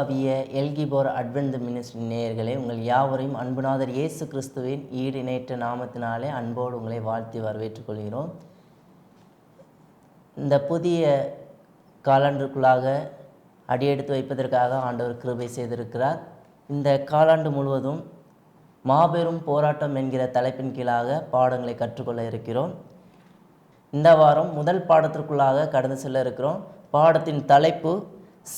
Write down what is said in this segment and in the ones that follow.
உலகளாவிய எல்கிபோர் advent ministry நேயர்களே, உங்கள் யாவரையும் அன்புநாதர் இயேசு கிறிஸ்துவின் ஈடிணையற்ற நாமத்தினாலே அன்போடு உங்களை வாழ்த்தி வரவேற்றுக் கொள்கிறோம். இந்த புதிய காலாண்டுக்குள்ளாக அடியெடுத்து வைப்பதற்காக ஆண்டவர் கிருபை செய்திருக்கிறார். இந்த காலாண்டு முழுவதும் மாபெரும் போராட்டம் என்கிற தலைப்பின் கீழாக பாடங்களை கற்றுக்கொள்ள இருக்கிறோம். இந்த வாரம் முதல் பாடத்திற்குள்ளாக கடந்து செல்ல இருக்கிறோம். பாடத்தின் தலைப்பு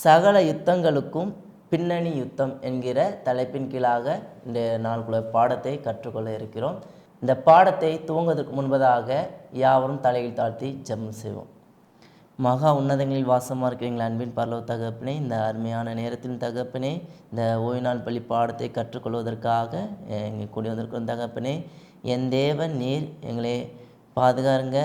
சகல யுத்தங்களுக்கும் பின்னணி யுத்தம் என்கிற தலைப்பின் கீழாக இந்த நாளுக்குள்ள பாடத்தை கற்றுக்கொள்ள இருக்கிறோம். இந்த பாடத்தை துவங்குவதற்கு முன்பதாக யாவரும் தலையில் தாழ்த்தி ஜெபம் செய்வோம். மகா உன்னதங்களில் வாசமாக இருக்கிறீங்களா அன்பின் பரலோக தகப்பனே, இந்த அருமையான நேரத்தின் தகப்பனே, இந்த ஓய்நாள் பள்ளி பாடத்தை கற்றுக்கொள்வதற்காக எங்கள் கூடி வந்திருக்கிற தகப்பனே, என் தேவன் நீர் எங்களை பாதுகாருங்க.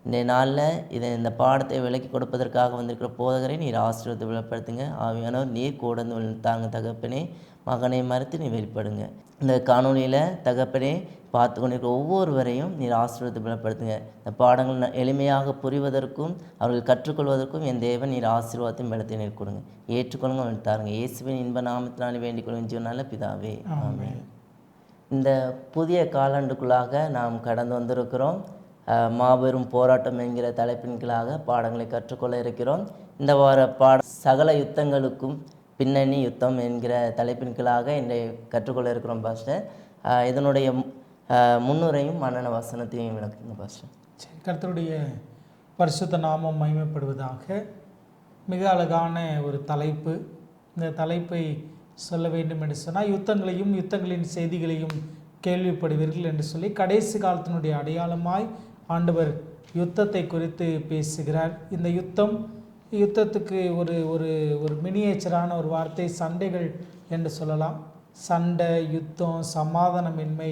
இந்த நாளில் இந்த பாடத்தை விலக்கி கொடுப்பதற்காக வந்திருக்கிற போதகரை நீர் ஆசீர்வாதத்தை வெளிப்படுத்துங்க. ஆவியானவர் நீர் கூட தாங்க தகப்பனே, மகனை மறுத்து நீ வெளிப்படுங்க. இந்த காணொலியில் தகப்பனே பார்த்து கொண்டிருக்கிற ஒவ்வொருவரையும் நீர் ஆசீர்வாதத்தை வெளிப்படுத்துங்க. இந்த பாடங்கள் எளிமையாக புரிவதற்கும் அவர்கள் கற்றுக்கொள்வதற்கும் என் தேவன் நீர் ஆசீர்வாதத்தையும் பலத்தை நீர் கொடுங்க. ஏற்றுக்கொள்ளுங்க, அவன் தாருங்க. இயேசுவின் இன்ப நாமத்தினாலே வேண்டிக் கொள்ளும் ஜீவனால பிதாவே, ஆமென். இந்த புதிய காலாண்டுக்குள்ளாக நாம் கடந்து வந்திருக்கிறோம். மாபெரும் போராட்டம் என்கிற தலைப்பின் கீழாக பாடங்களை கற்றுக்கொள்ள இருக்கிறோம். இந்த வார சகல யுத்தங்களுக்கும் பின்னணி யுத்தம் என்கிற தலைப்பின் கீழாக இன்றைய கற்றுக்கொள்ள இருக்கிறோம் பாஸ்டர். இதனுடைய முன்னுரையும் மன்னன வசனத்தையும் விளக்குங்க பாஸ்டர். சரி, கர்த்தருடைய பரிசுத்த நாமம் மகிமைப்படுவதாக. மிக அழகான ஒரு தலைப்பு. இந்த தலைப்பை சொல்ல வேண்டும் என்று சொன்னால், யுத்தங்களையும் யுத்தங்களின் செய்திகளையும் கேள்விப்படுவீர்கள் என்று சொல்லி கடைசி காலத்தினுடைய அடையாளமாய் ஆண்டவர் யுத்தத்தை குறித்து பேசுகிறார். இந்த யுத்தத்துக்கு ஒரு ஒரு ஒரு மினியேச்சரான ஒரு வார்த்தை சண்டைகள் என்று சொல்லலாம். சண்டை, யுத்தம், சமாதானமின்மை,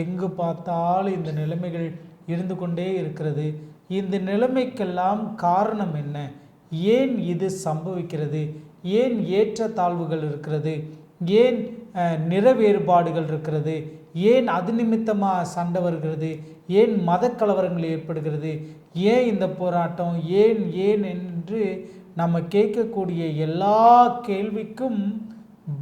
எங்கு பார்த்தாலும் இந்த நிலைமைகள் இருந்து கொண்டே இருக்கிறது. இந்த நிலைமைக்கெல்லாம் காரணம் என்ன? ஏன் இது சம்பவிக்கிறது? ஏன் ஏற்றத்தாழ்வுகள் இருக்கிறது? ஏன் நிற வேறுபாடுகள் இருக்கிறது? ஏன் அது நிமித்தமாக சண்டை வருகிறது? ஏன் மத கலவரங்கள் ஏற்படுகிறது? ஏன் இந்த போராட்டம்? ஏன் என்று நம்ம கேட்கக்கூடிய எல்லா கேள்விக்கும்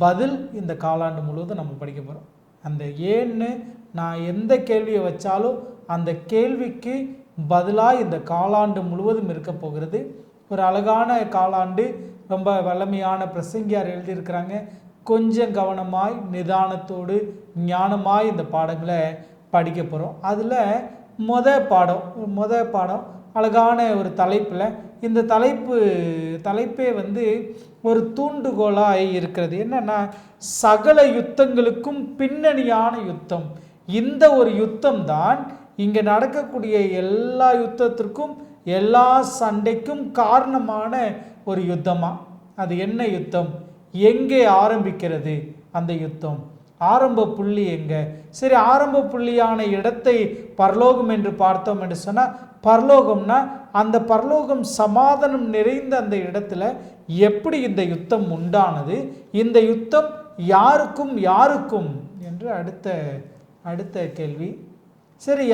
பதில் இந்த காலாண்டு முழுவதும் நம்ம படிக்க போகிறோம். அந்த ஏன்னு நான் எந்த கேள்வியை வச்சாலும் அந்த கேள்விக்கு பதிலாக இந்த காலாண்டு முழுவதும் இருக்க போகிறது. ஒரு அழகான காலாண்டு. ரொம்ப வல்லமையான பிரசங்கியார் எழுதியிருக்கிறாங்க. கொஞ்சம் கவனமாய் நிதானத்தோடு ஞானமாய் இந்த பாடங்களை படிக்க போகிறோம். அதில் மொதல் பாடம் அழகான ஒரு தலைப்பில். இந்த தலைப்பே ஒரு தூண்டுகோலாய் இருக்கிறது. என்னென்னா, சகல யுத்தங்களுக்கும் பின்னணியான யுத்தம். இந்த ஒரு யுத்தம் தான் இங்கே நடக்கக்கூடிய எல்லா யுத்தத்திற்கும் எல்லா சண்டைக்கும் காரணமான ஒரு யுத்தமாக. அது என்ன யுத்தம்? எங்கே ஆரம்பிக்கிறது அந்த யுத்தம்? ஆரம்ப புள்ளி எங்கே? சரி, ஆரம்ப புள்ளியான இடத்தை பரலோகம் என்று பார்த்தோம் என்று சொன்னால், பரலோகம்னா அந்த பரலோகம் சமாதானம் நிறைந்த அந்த இடத்துல எப்படி இந்த யுத்தம் உண்டானது? இந்த யுத்தம் யாருக்கும் என்று அடுத்த கேள்வி. சரி,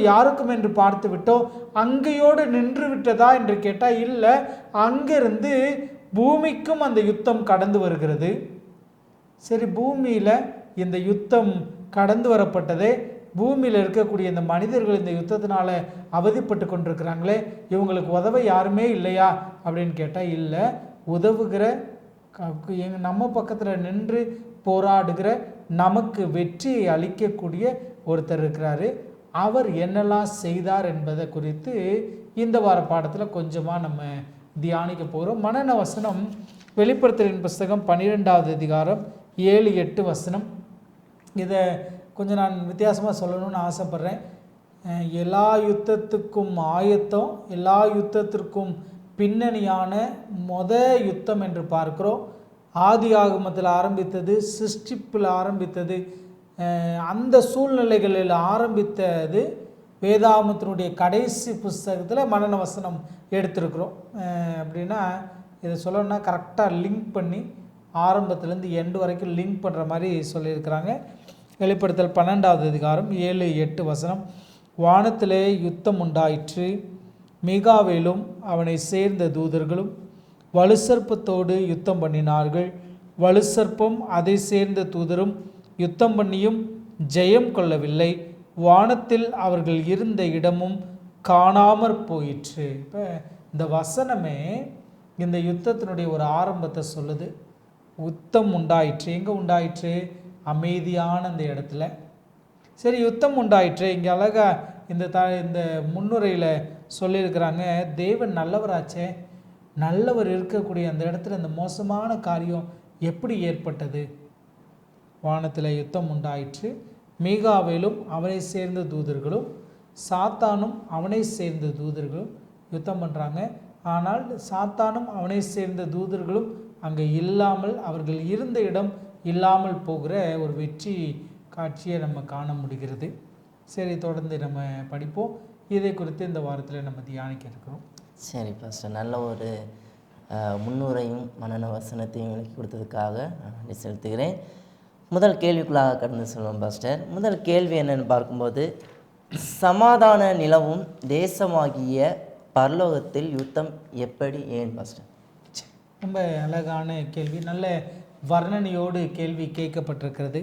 யாருக்கும் என்று பார்த்து விட்டோம். அங்கேயோடு நின்று விட்டதா என்று கேட்டால் இல்லை. அங்கிருந்து பூமிக்கும் அந்த யுத்தம் கடந்து வருகிறது. சரி, பூமியில் இந்த யுத்தம் கடந்து வரப்பட்டதே, பூமியில் இருக்கக்கூடிய இந்த மனிதர்கள் இந்த யுத்தத்தினால அவதிப்பட்டு கொண்டிருக்கிறாங்களே, இவங்களுக்கு உதவ யாருமே இல்லையா அப்படின்னு கேட்டால் இல்லை. உதவுகிற, நம்ம பக்கத்தில் நின்று போராடுகிற, நமக்கு வெற்றியை அளிக்கக்கூடிய ஒருத்தர் இருக்கிறாரு. அவர் என்னெல்லாம் செய்தார் என்பதை குறித்து இந்த வார பாடத்தில் கொஞ்சமாக நம்ம தியானிக்க போகிறோம். மனன வசனம் வெளிப்படுத்தலின் புஸ்தகம் 12வது அதிகாரம் 7-8 வசனம். இதை கொஞ்சம் நான் வித்தியாசமாக சொல்லணும்னு ஆசைப்பட்றேன். எல்லா யுத்தத்துக்கும் ஆயத்தம், எல்லா யுத்தத்திற்கும் பின்னணியான யுத்தம் என்று பார்க்கிறோம். ஆதி ஆகமத்தில் ஆரம்பித்தது, சிருஷ்டிப்பில் ஆரம்பித்தது, அந்த சூழ்நிலைகளில் ஆரம்பித்தது. வேதாகமத்தினுடைய கடைசி புஸ்தகத்தில் மனன வசனம் எடுத்திருக்கிறோம். அப்படின்னா இதை சொல்லணும்னா கரெக்டாக லிங்க் பண்ணி ஆரம்பத்துலேருந்து எண்டு வரைக்கும் லிங்க் பண்ணுற மாதிரி சொல்லியிருக்கிறாங்க. வெளிப்படுத்தல் 12வது அதிகாரம் 7-8 வசனம். வானத்திலே யுத்தம் உண்டாயிற்று. மீகாவேலும் அவனை சேர்ந்த தூதர்களும் வலுசற்பத்தோடு யுத்தம் பண்ணினார்கள். வலுசற்பம் அதை சேர்ந்த தூதரும் யுத்தம் பண்ணியும் ஜெயம் கொள்ளவில்லை. வானத்தில் அவர்கள் இருந்த இடமும் காணாமற் போயிற்று. இப்போ இந்த வசனமே இந்த யுத்தத்தினுடைய ஒரு ஆரம்பத்தை சொல்லுது. யுத்தம் உண்டாயிற்று. எங்கே உண்டாயிற்று? அமைதியான அந்த இடத்துல. சரி, யுத்தம் உண்டாயிற்று. இங்கே அழகா இந்த முன்னுரையில் சொல்லியிருக்கிறாங்க, தேவன் நல்லவராச்சே, நல்லவர் இருக்கக்கூடிய அந்த இடத்துல இந்த மோசமான காரியம் எப்படி ஏற்பட்டது? வானத்தில் யுத்தம் உண்டாயிற்று. மீகாவேலும் அவனை சேர்ந்த தூதர்களும் சாத்தானும் அவனை சேர்ந்த தூதர்களும் யுத்தம் பண்ணுறாங்க. ஆனால் சாத்தானும் அவனை சேர்ந்த தூதர்களும் அங்கே இல்லாமல், அவர்கள் இருந்த இடம் இல்லாமல் போகிற ஒரு வெற்றி காட்சியை நம்ம காண முடிகிறது. சரி, தொடர்ந்து நம்ம படிப்போம். இதை குறித்து இந்த வாரத்தில் நம்ம தியானிக்க இருக்கிறோம். சரி பாஸ்டர், நல்ல ஒரு முன்னுரையும் மனன வசனத்தையும் விளக்கி கொடுத்ததுக்காக நன்றி செலுத்துகிறேன். முதல் கேள்விக்குள்ளாக கடந்து சொல்லுவோம் பாஸ்டர். முதல் கேள்வி என்னென்னு பார்க்கும்போது, சமாதான நிலவும் தேசமாகிய பரலோகத்தில் யுத்தம் எப்படி, ஏன் பாஸ்டர்? ரொம்ப அழகான கேள்வி, நல்ல வர்ணனையோடு கேள்வி கேட்கப்பட்டிருக்கிறது.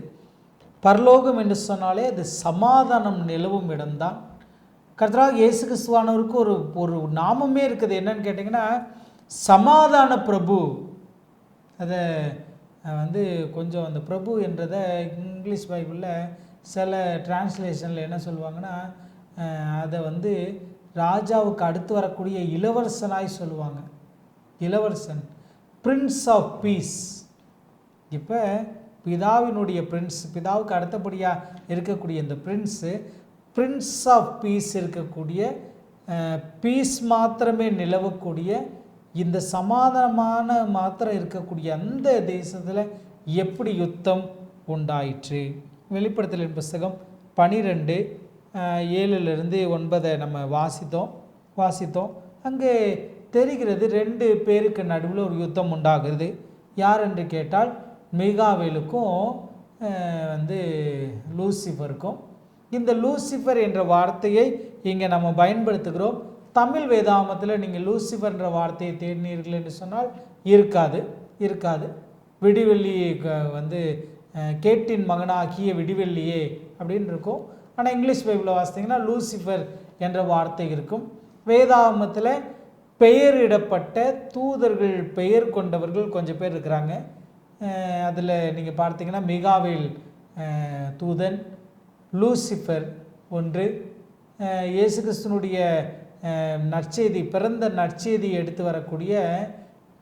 பரலோகம் என்று சொன்னாலே அது சமாதானம் நிலவும் இடம்தான். கர்த்தராகிய இயேசு கிறிஸ்துவானவருக்கு ஒரு நாமமே இருக்குது. என்னன்னு கேட்டிங்கன்னா, சமாதான பிரபு. அதை கொஞ்சம் அந்த பிரபு என்றதை இங்கிலீஷ் பைபிளில் சில டிரான்ஸ்லேஷனில் என்ன சொல்லுவாங்கன்னா, அதை ராஜாவுக்கு அடுத்து வரக்கூடிய இளவரசனாய் சொல்லுவாங்க. இளவரசன், பிரின்ஸ் ஆஃப் பீஸ். இப்போ பிதாவினுடைய பிரின்ஸ், பிதாவுக்கு அடுத்தபடியாக இருக்கக்கூடிய இந்த பிரின்ஸ் ஆஃப் பீஸ் இருக்கக்கூடிய, பீஸ் மாத்திரமே நிலவக்கூடிய, இந்த சமாதானமான மாத்திரம் இருக்கக்கூடிய அந்த தேசத்தில் எப்படி யுத்தம் உண்டாயிற்று? வெளிப்படுத்தலின் புஸ்தகம் 12:7-9 நம்ம வாசித்தோம். அங்கே தெரிகிறது 2 பேருக்கு நடுவில் ஒரு யுத்தம் உண்டாகிறது. யார் என்று கேட்டால் மீகாவேலுக்கும் லூசிஃபருக்கும். இந்த லூசிஃபர் என்ற வார்த்தையை இங்கே நம்ம பயன்படுத்துகிறோம். தமிழ் வேதாகமத்தில் நீங்கள் லூசிஃபர் என்ற வார்த்தையை தேடினீர்கள் என்று சொன்னால் இருக்காது. விடிவெள்ளி கேட்டின் மகனாகிய விடிவெள்ளியே அப்படின்னு இருக்கும். ஆனால் இங்கிலீஷ் பைபிளில் வாசித்தீங்கன்னா லூசிஃபர் என்ற வார்த்தை இருக்கும். வேதாகமத்தில் பெயரிடப்பட்ட தூதர்கள், பெயர் கொண்டவர்கள் கொஞ்சம் பேர் இருக்கிறாங்க. அதில் நீங்கள் பார்த்தீங்கன்னா மிகாவேல் தூதன், லூசிஃபர் ஒன்று, இயேசு கிறிஸ்துனுடைய நற்செய்தி, பிறந்த நற்செய்தி எடுத்து வரக்கூடிய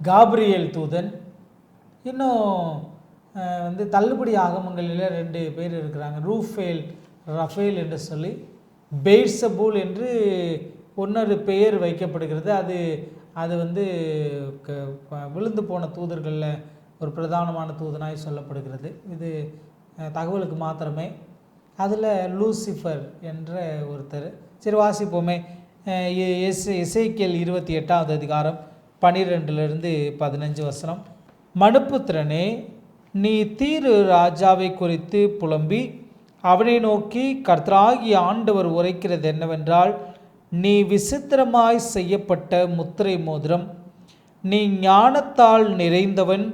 காப்ரியேல் தூதன். இன்னும் தள்ளுபடி ஆகமங்களில் 2 பேர் இருக்கிறாங்க, ரஃபேல் என்று சொல்லி. பெய்ர்சபூல் என்று இன்னொரு பெயர் வைக்கப்படுகிறது. அது விழுந்து போன தூதர்களில் ஒரு பிரதானமான தூதனாய் சொல்லப்படுகிறது. இது தகவலுக்கு மாத்திரமே. அதில் லூசிஃபர் என்ற ஒருத்தர். சரி, வாசிப்போமே. எசேக்கியேல் 28ஆம் அதிகாரம் 12-15 வசனம். மனுப்புத்திரனே, நீ தீரு ராஜாவை குறித்து புலம்பி அவனை நோக்கி, கர்த்தராகிய ஆண்டவர் உரைக்கிறது என்னவென்றால், நீ விசித்திரமாய் செய்யப்பட்ட முத்திரை மோதிரம், நீ ஞானத்தால் நிறைந்தவன்,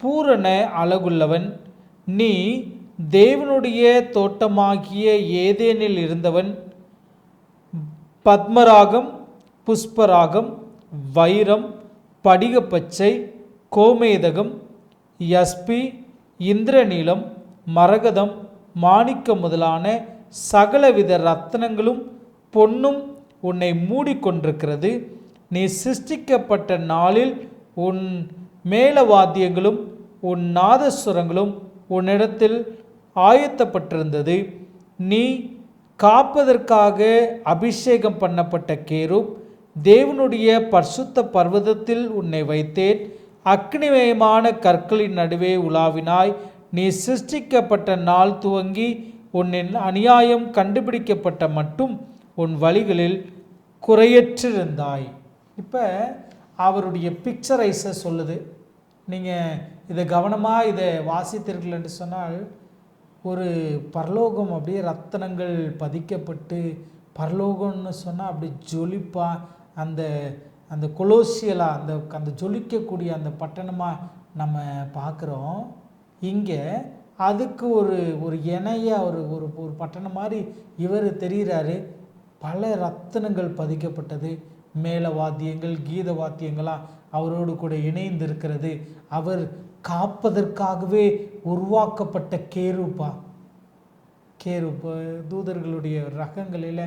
பூரண அழகுள்ளவன், நீ தேவனுடைய தோட்டமாகிய ஏதேனில் இருந்தவன், பத்மராகம், புஷ்பராகம், வைரம், படிகப்பச்சை, கோமேதகம், யஸ்பி, இந்திரநீலம், மரகதம், மாணிக்கம் முதலான சகலவித ரத்னங்களும் பொன்னும் உன்னை மூடிக்கொண்டிருக்கிறது. நீ சிருஷ்டிக்கப்பட்ட நாளில் உன் மேளவாத்தியங்களும் உன் நாதஸ்வரங்களும் உன்னிடத்தில் ஆயத்தப்பட்டிருந்தது. நீ காப்பதற்காக அபிஷேகம் பண்ணப்பட்ட கேரூப், தேவனுடைய பரிசுத்த பர்வதத்தில் உன்னை வைத்தேன். அக்னிமயமான கற்களின் நடுவே உலாவினாய். நீ சிருஷ்டிக்கப்பட்ட நாள் துவங்கி உன்னின் அநியாயம் கண்டுபிடிக்கப்பட்ட மட்டும் உன் வழிகளில் குறையற்றிருந்தாய். இப்போ அவருடைய பிக்சரைஸை சொல்லுது. நீங்கள் இதை கவனமாக இதை வாசித்தீர்கள் என்று சொன்னால், ஒரு பரலோகம் அப்படியே ரத்தனங்கள் பதிக்கப்பட்டு, பரலோகம்னு சொன்னால் அப்படி ஜொலிப்பாக அந்த கொலோசியலாக அந்த ஜொலிக்கக்கூடிய அந்த பட்டணமாக நம்ம பார்க்குறோம். இங்கே அதுக்கு ஒரு ஒரு இணையாக ஒரு ஒரு ஒரு பட்டணம் மாதிரி இவர் தெரிகிறாரு. பல ரத்தினங்கள் பதிக்கப்பட்டது, மேல வாத்தியங்கள், கீத வாத்தியங்களாம் அவரோடு கூட இணைந்து இருக்கிறது. அவர் காப்பதற்காகவே உருவாக்கப்பட்ட கேருப்பு தூதர்களுடைய ரகங்களில்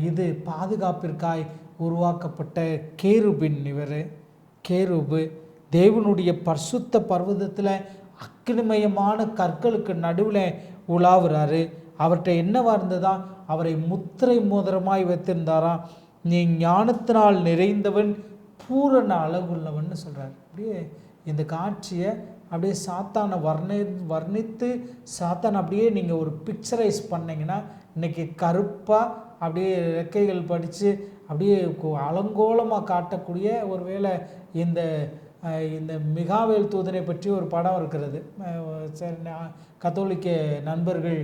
இது பாதுகாப்பிற்காய் உருவாக்கப்பட்ட கேருபின். இவர் கேருபு தேவனுடைய பரிசுத்த பர்வதத்தில் அக்கினிமயமான கற்களுக்கு நடுவில் உலாவுறாரு. அவர்கிட்ட என்னவா இருந்ததா? அவரை முத்திரை மோதிரமாய் வைத்திருந்தாராம். நீ ஞானத்தினால் நிறைந்தவன், பூரண அழகுள்ளவன் சொல்கிறார். அப்படியே இந்த காட்சியை அப்படியே சாத்தானை வர்ணித்து சாத்தான் அப்படியே நீங்கள் ஒரு பிக்சரைஸ் பண்ணிங்கன்னா இன்றைக்கி கருப்பாக அப்படியே ரெக்கைகள் படித்து அப்படியே அலங்கோலமாக காட்டக்கூடிய ஒரு வேளை இந்த மிகாவேல் தூதனை பற்றி ஒரு படம் இருக்கிறது. சரி, கத்தோலிக்க நண்பர்கள்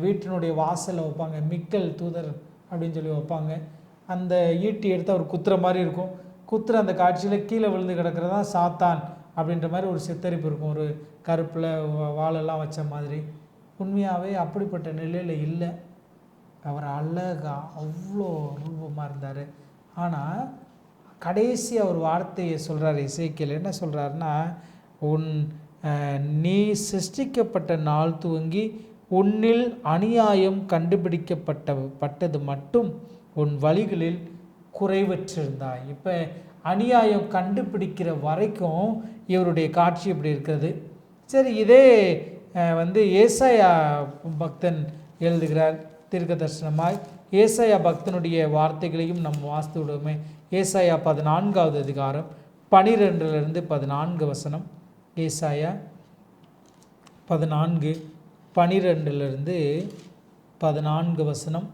வீட்டினுடைய வாசலில் வைப்பாங்க, மிக்கல் தூதர் அப்படின்னு சொல்லி வைப்பாங்க. அந்த ஈட்டி எடுத்து அவர் குத்துற மாதிரி இருக்கும். குத்துற அந்த காட்சியில் கீழே விழுந்து கிடக்கிறது தான் சாத்தான் அப்படின்ற மாதிரி ஒரு சித்தரிப்பு இருக்கும், ஒரு கருப்பில் வாழெல்லாம் வச்ச மாதிரி. உண்மையாகவே அப்படிப்பட்ட நிலையில் இல்லை. அவர் அழகாக அவ்வளோ ரூபமாக இருந்தார். ஆனால் கடைசி அவர் வார்த்தையை சொல்கிறார். எசேக்கியேல் என்ன சொல்கிறாருன்னா, நீ சிருஷ்டிக்கப்பட்ட நாள் துவங்கி உன்னில் அநியாயம் கண்டுபிடிக்கப்பட்டது மட்டும் உன் வழிகளில் குறைவற்றிருந்தாய். இப்போ அநியாயம் கண்டுபிடிக்கிற வரைக்கும் இவருடைய காட்சி இப்படி இருக்கிறது. சரி, இதே ஏசாயா பக்தன் எழுதுகிறார் தீர்க்க தரிசனமாய். ஏசாயா பக்தனுடைய வார்த்தைகளையும் நம்ம வாசித்து விடுவோமே. ஏசாயா 14வது அதிகாரம் 12-14 ஏசாயா 14:12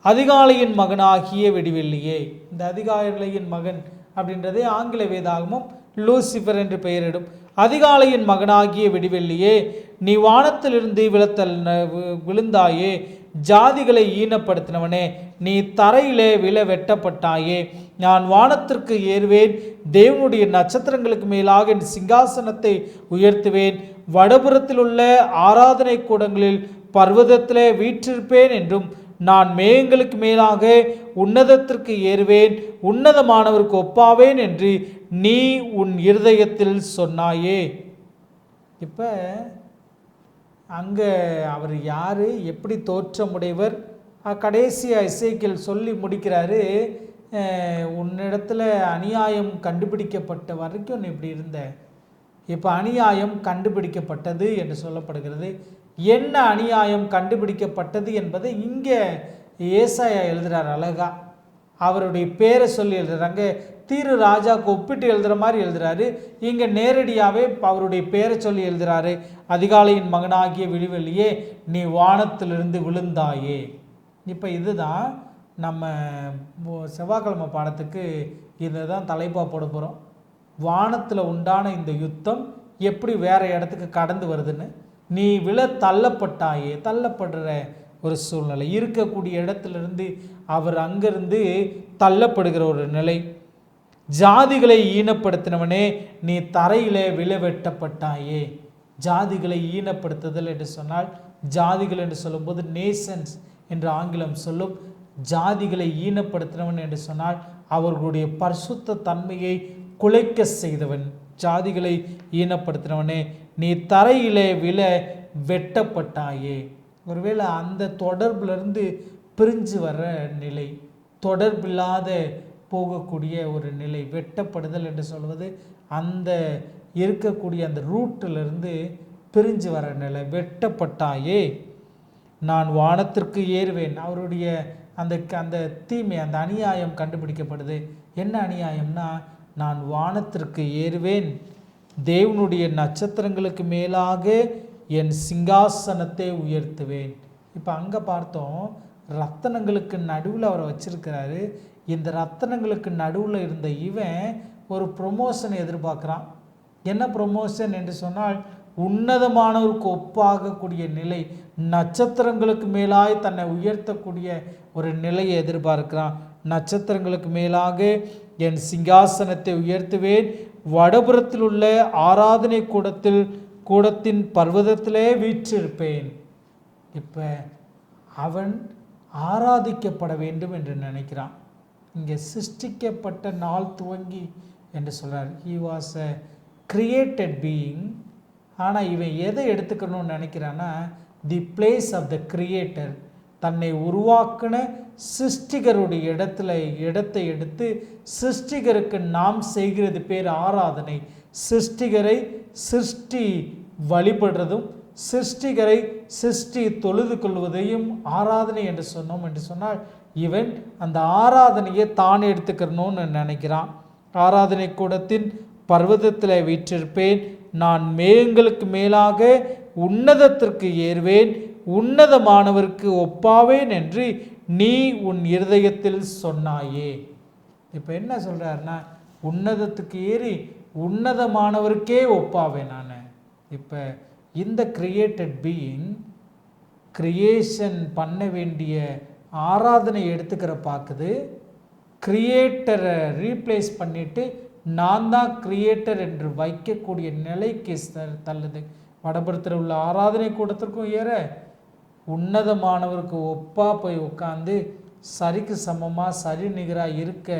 அதிகாலையின் மகனாகிய விடிவெள்ளியே. இந்த அதிகாலையின் மகன் அப்படின்றதே ஆங்கில வேதாகமும் லூசிஃபர் என்று பெயரிடும். அதிகாலையின் மகனாகிய விடிவெள்ளியே, நீ வானத்திலிருந்து விழுந்தாயே, ஜாதிகளை ஈனப்படுத்தினவனே, நீ தரையிலே வெட்டப்பட்டாயே. நான் வானத்திற்கு ஏறுவேன், தேவனுடைய நட்சத்திரங்களுக்கு மேலாக என் சிங்காசனத்தை உயர்த்துவேன், வடபுறத்தில் உள்ள ஆராதனை கூடங்களில் பர்வதத்திலே வீற்றிருப்பேன் என்றும், நான் மேகங்களுக்கு மேலாக உன்னதத்திற்கு ஏறுவேன், உன்னதமானவருக்கு ஒப்பாவேன் என்று நீ உன் இருதயத்தில் சொன்னாயே. இப்போ அங்கே அவர் யார், எப்படி தோற்றமுடையவர், கடைசியாக எசேக்கியேல் சொல்லி முடிக்கிறாரு. உன்னிடத்தில் அநியாயம் கண்டுபிடிக்கப்பட்ட வரைக்கும் நீ இப்படி இருந்த, இப்போ அநியாயம் கண்டுபிடிக்கப்பட்டது என்று சொல்லப்படுகிறது. என்ன அநியாயம் கண்டுபிடிக்கப்பட்டது என்பதை இங்கே ஏசாயா எழுதுகிறார் அழகா. அவருடைய பேரை சொல்லி எழுதுறாங்க. தீரு ராஜாவுக்கு ஒப்பிட்டு எழுதுகிற மாதிரி எழுதுறாரு. இங்கே நேரடியாகவே அவருடைய பேரை சொல்லி எழுதுறாரு. அதிகாலையின் மகனாகிய விடிவெள்ளியே, நீ வானத்திலிருந்து விழுந்தாயே. இப்போ இதுதான் நம்ம செவ்வாய்க்கிழமை பாடத்துக்கு இதை தான் தலைப்பாக போட போகிறோம். வானத்தில் உண்டான இந்த யுத்தம் எப்படி வேறு இடத்துக்கு கடந்து வருதுன்னு. நீ தள்ளப்பட்டாயே, தள்ளப்படுற ஒரு சூழ்நிலை, இருக்கக்கூடிய இடத்துலேருந்து அவர் அங்கேருந்து தள்ளப்படுகிற ஒரு நிலை. ஜாதிகளை ஈனப்படுத்தினவனே, நீ தரையிலே வெட்டப்பட்டாயே. ஜாதிகளை ஈனப்படுத்துதல் என்று சொன்னால், ஜாதிகள் என்று சொல்லும்போது நேஷன்ஸ் என்று ஆங்கிலம் சொல்லும். ஜாதிகளை ஈனப்படுத்தினவன் என்று சொன்னால் அவர்களுடைய பரிசுத்த தன்மையை குலைக்க செய்தவன். ஜாதிகளை ஈனப்படுத்தினவனே, நீ தரையிலே வெட்டப்பட்டாயே. ஒருவேளை அந்த தொடர்பிலிருந்து பிரிஞ்சு வர்ற நிலை, தொடர்பில்லாத போகக்கூடிய ஒரு நிலை. வெட்டப்படுதல் என்று சொல்வது அந்த இருக்கக்கூடிய அந்த ரூட்டிலிருந்து பிரிஞ்சு வர நிலை. வெட்டப்பட்டாயே, நான் வானத்திற்கு ஏறுவேன். அவருடைய அந்த தீமை, அந்த அநியாயம் கண்டுபிடிக்கப்படுது. என்ன அநியாயம்னா, நான் வானத்திற்கு ஏறுவேன், தேவனுடைய நட்சத்திரங்களுக்கு மேலாக என் சிங்காசனத்தை உயர்த்துவேன். இப்போ அங்கே பார்த்தோம், ரத்தனங்களுக்கு நடுவில் அவரை வச்சிருக்கிறாரு. இந்த ரத்தனங்களுக்கு நடுவில் இருந்த இவன் ஒரு ப்ரொமோஷனை எதிர்பார்க்குறான். என்ன ப்ரொமோஷன் என்று சொன்னால், உன்னதமானவருக்கு ஒப்பாகக்கூடிய நிலை, நட்சத்திரங்களுக்கு மேலாய் தன்னை உயர்த்தக்கூடிய ஒரு நிலையை எதிர்பார்க்கிறான். நட்சத்திரங்களுக்கு மேலாக என் சிங்காசனத்தை உயர்த்துவேன், வடபுறத்தில் உள்ள ஆராதனை கூடத்தின் பர்வதத்திலே வீற்றிருப்பேன். இப்போ அவன் ஆராதிக்கப்பட வேண்டும் என்று நினைக்கிறான். இங்கே சிருஷ்டிக்கப்பட்ட நாள் துவங்கி என்று சொல்கிறார். He was a created being. ஆனால் இவன் எதை எடுத்துக்கணும்னு நினைக்கிறான்னா, the place of the creator. தன்னை உருவாக்கின சிருஷ்டிகருடைய இடத்தை எடுத்து சிருஷ்டிகருக்கு நாம் செய்கிறது பேர் ஆராதனை. சிருஷ்டிகரை சிருஷ்டி வழிபடுறதும் சிருஷ்டிகரை சிருஷ்டி தொழுது கொள்வதையும் ஆராதனை என்று சொன்னோம். என்று சொன்னால் இவன் அந்த ஆராதனையை தான் எடுத்துக்கணும்னு நினைக்கிறான். ஆராதனை கூடத்தின் பர்வதத்தில் வீற்றிருப்பேன், நான் மேகங்களுக்கு மேலாக உன்னதத்திற்கு ஏறுவேன், உன்னதமானவருக்கு ஒப்பாவேன் என்று நீ உன் இருதயத்தில் சொன்னாயே. இப்போ என்ன சொல்கிறாருன்னா, உன்னதத்துக்கு ஏறி உன்னதமானவருக்கே ஒப்பாவேன் நான். இப்போ இந்த கிரியேட்டட் பீயிங் கிரியேஷன் பண்ண வேண்டிய ஆராதனை எடுத்துக்கிற பார்க்குது. கிரியேட்டரை ரீப்ளேஸ் பண்ணிவிட்டு நான் தான் கிரியேட்டர் என்று வைக்கக்கூடிய நிலைக்கு தள்ளுது. வடபுறத்தில் உள்ள ஆராதனை கூடத்திற்கும் ஏற உன்னதமானவருக்கு ஒப்பாக போய் உட்காந்து சரிக்கு சமமாக சரி நிகராக இருக்க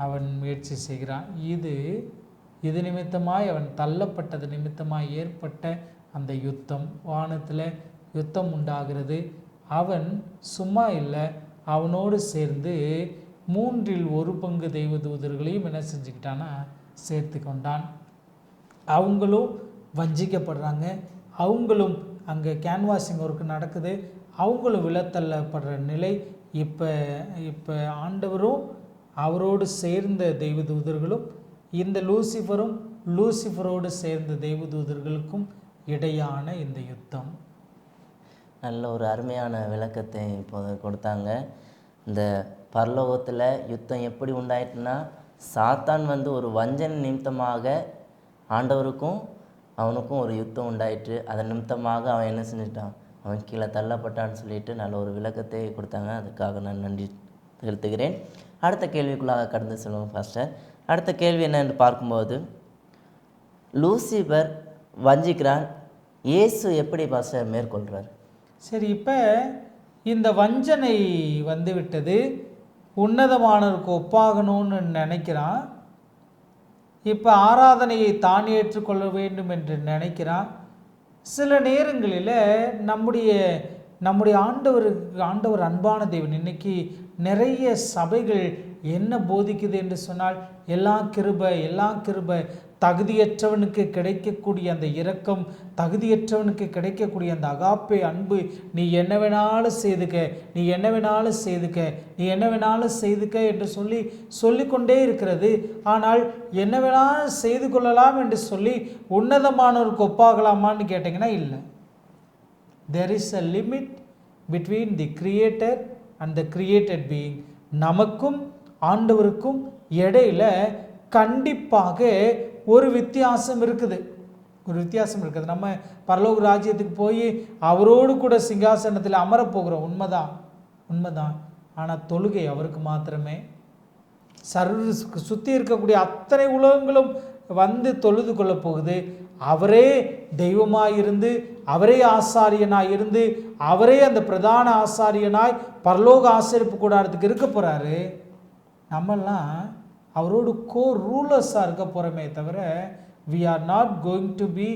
அவன் முயற்சி செய்கிறான். இது நிமித்தமாய் அவன் தள்ளப்பட்டது நிமித்தமாய் ஏற்பட்ட அந்த யுத்தம். வானத்தில் யுத்தம் உண்டாகிறது. அவன் சும்மா இல்லை, அவனோடு சேர்ந்து 1/3 தெய்வதூதர்களையும் என்ன செஞ்சுக்கிட்டான்னா சேர்த்து கொண்டான். அவங்களும் வஞ்சிக்கப்படுறாங்க. அவங்களும் அங்கே கேன்வாசிங் ஒர்க்கு நடக்குது. அவங்களும் விழத்தள்ளப்படுற நிலை. இப்போ ஆண்டவரும் அவரோடு சேர்ந்த தெய்வதூதர்களும் இந்த லூசிஃபரோடு சேர்ந்த தெய்வதூதர்களுக்கும் இடையான இந்த யுத்தம். நல்ல ஒரு அருமையான விளக்கத்தை இப்போது கொடுத்தாங்க. இந்த பரலோகத்தில் யுத்தம் எப்படி உண்டாயிட்டுனா, சாத்தான் ஒரு வஞ்சனை நிமித்தமாக ஆண்டவருக்கும் அவனுக்கும் ஒரு யுத்தம் உண்டாயிற்று. அதன் நிமித்தமாக அவன் என்ன செஞ்சிட்டான், அவன் கீழே தள்ளப்பட்டான்னு சொல்லிட்டு நல்ல ஒரு விளக்கத்தை கொடுத்தாங்க. அதுக்காக நான் நன்றி செலுத்துகிறேன். அடுத்த கேள்விக்குள்ளாக கடந்து செல்வோம் பாஸ்டர். அடுத்த கேள்வி என்னென்று பார்க்கும்போது, லூசிபர் வஞ்சிக்கிறான், இயேசு எப்படி பாஸ்டர் மேற்கொள்கிறார்? சரி, இப்போ இந்த வஞ்சனை விட்டது. உன்னதமானவருக்கு ஒப்பாகணும்னு நினைக்கிறான். இப்போ ஆராதனையை தான் ஏற்றுக்கொள்ள வேண்டும் என்று நினைக்கிறான். சில நேரங்களில் நம்முடைய ஆண்டவர் அன்பான தேவன். இன்னைக்கு நிறைய சபைகள் என்ன போதிக்குது என்று சொன்னால், எல்லாம் கிருபை, தகுதியற்றவனுக்கு கிடைக்கக்கூடிய அந்த இரக்கம், தகுதியற்றவனுக்கு கிடைக்கக்கூடிய அந்த அகாப்பே அன்பு, நீ என்ன வேணாலும் செய்துக்க என்று சொல்லிக்கொண்டே இருக்கிறது. ஆனால் என்ன வேணாலும் செய்து கொள்ளலாம் என்று சொல்லி உன்னதமானவருக்கு ஒப்பாகலாமான்னு கேட்டிங்கன்னா இல்லை. there is a limit between the creator and the created being. நமக்கும் ஆண்டவருக்கும் இடையில கண்டிப்பாக ஒரு வித்தியாசம் இருக்குது. நம்ம பரலோக ராஜ்யத்துக்கு போய் அவரோடு கூட சிங்காசனத்தில் அமரப்போகிறோம். உண்மைதான். ஆனால் தொழுகை அவருக்கு மாத்திரமே. சுற்றி இருக்கக்கூடிய அத்தனை உலகங்களும் தொழுது கொள்ள போகுது. அவரே தெய்வமாயிருந்து, அவரே ஆசாரியனாயிருந்து, அவரே அந்த பிரதான ஆசாரியனாய் பரலோக ஆசரிப்பு கூடாரத்துக்கு இருக்க போகிறாரு. நம்மெல்லாம் அவரோடு ரூலர்ஸாக இருக்க போகிறோமே தவிர we are not going to be